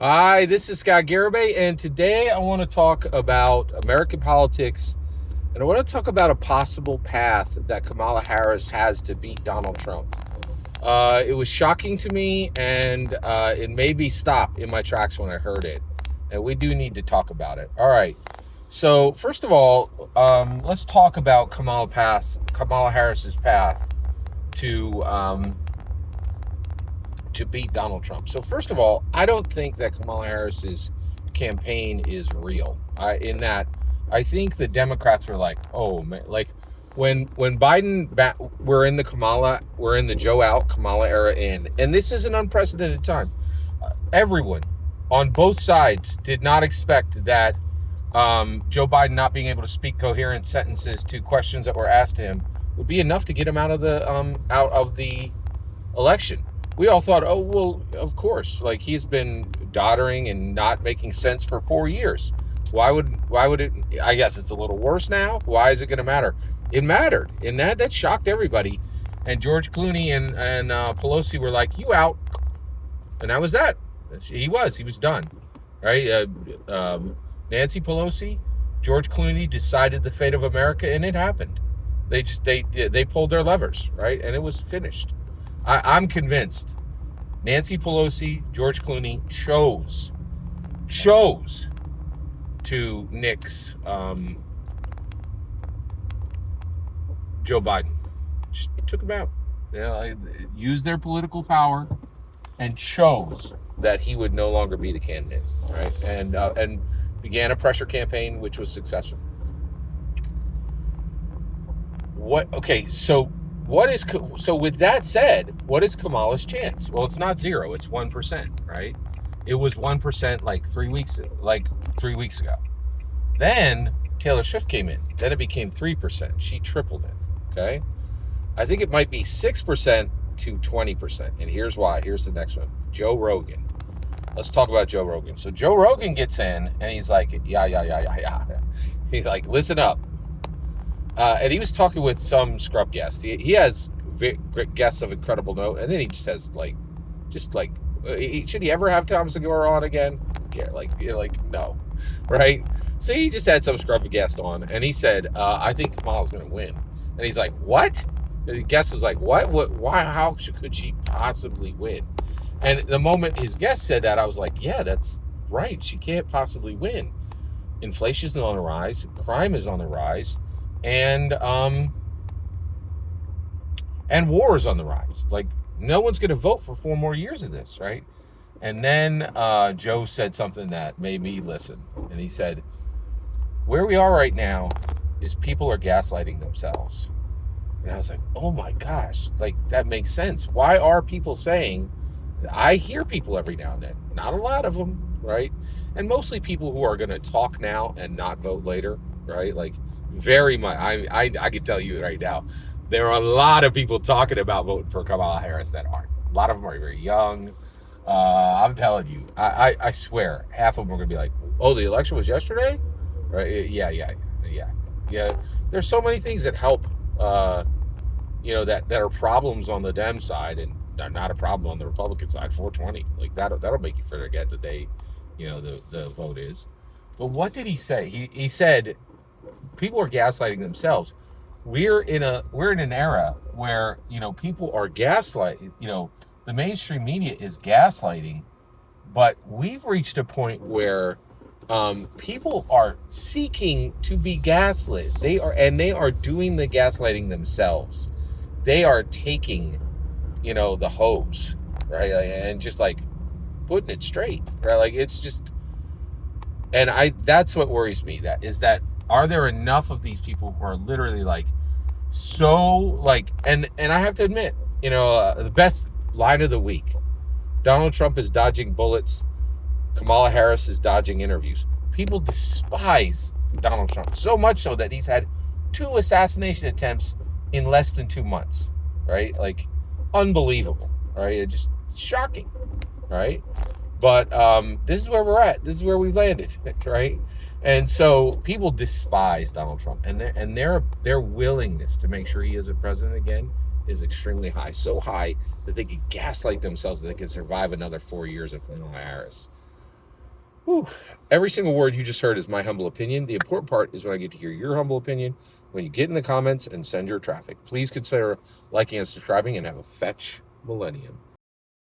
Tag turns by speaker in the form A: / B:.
A: Hi, this is Scott Garibay, and today I want to talk about American politics, and I want to talk about a possible path that Kamala Harris has to beat Donald Trump. It was shocking to me, and it made me stop in my tracks when I heard it, and we do need to talk about it. All right. So first of all, let's talk about Kamala Harris's path to to beat Donald Trump. So first of all, I don't think that Kamala Harris's campaign is real. In that, I think the Democrats were like, oh man, like when we're in the Joe out, Kamala era in, and this is an unprecedented time. Everyone on both sides did not expect that Joe Biden not being able to speak coherent sentences to questions that were asked to him would be enough to get him out of the election. We all thought, oh well, of course, like he's been doddering and not making sense for 4 years. Why would it? I guess it's a little worse now. Why is it going to matter? It mattered, and that shocked everybody. And George Clooney and Pelosi were like, "You out," and that was that. He was done, right? Nancy Pelosi, George Clooney decided the fate of America, and it happened. They pulled their levers, right, and it was finished. I'm convinced Nancy Pelosi, George Clooney chose to nix Joe Biden. Just took him out. Used their political power and chose that he would no longer be the candidate, right? And began a pressure campaign which was successful. So with that said, what is Kamala's chance? Well, it's not zero, it's 1%, right? It was 1% like 3 weeks ago. Then Taylor Swift came in. Then it became 3%. She tripled it. Okay? I think it might be 6% to 20%. And here's why. Here's the next one. Joe Rogan. Let's talk about Joe Rogan. So Joe Rogan gets in and he's like, yeah. He's like, listen up. And he was talking with some scrub guest. He has guests of incredible note, and then he just says should he ever have Tom Segura on again? Yeah, no, right? So he just had some scrub guest on, and he said, "I think Kamala's going to win." And he's like, "What?" And the guest was like, "What? Why? How could she possibly win?" And the moment his guest said that, I was like, "Yeah, that's right. She can't possibly win. Inflation's on the rise, crime is on the rise." And war is on the rise. Like, no one's going to vote for 4 more years of this, right? And then Joe said something that made me listen. And he said, where we are right now is people are gaslighting themselves. And I was like, oh my gosh, like that makes sense. Why are people saying, I hear people every now and then, not a lot of them, right? And mostly people who are going to talk now and not vote later, right? Like, very much, I can tell you right now, there are a lot of people talking about voting for Kamala Harris that aren't. A lot of them are very young. I'm telling you, I swear, half of them are going to be like, oh, the election was yesterday? Right? Yeah. There's so many things that help, that are problems on the Dem side and are not a problem on the Republican side. 420, like that'll make you forget the day, the vote is. But what did he say? He said, people are gaslighting themselves. We're in an era where people are gaslighting. The mainstream media is gaslighting, but we've reached a point where people are seeking to be gaslit. They are doing the gaslighting themselves. They are taking the hose, right, and just like putting it straight, right? Like it's just, and that's what worries me. Are there enough of these people who are literally like so like, and I have to admit, the best line of the week, Donald Trump is dodging bullets, Kamala Harris is dodging interviews. People despise Donald Trump so much so that he's had 2 assassination attempts in less than 2 months, right? Like, unbelievable, right? It's just shocking, right? But this is where we're at. This is where we've landed, right? And so people despise Donald Trump, and their willingness to make sure he isn't president again is extremely high. So high that they could gaslight themselves that they can survive another 4 years of Kamala Harris. Whew. Every single word you just heard is my humble opinion. The important part is when I get to hear your humble opinion, when you get in the comments and send your traffic. Please consider liking and subscribing, and have a fetch millennium.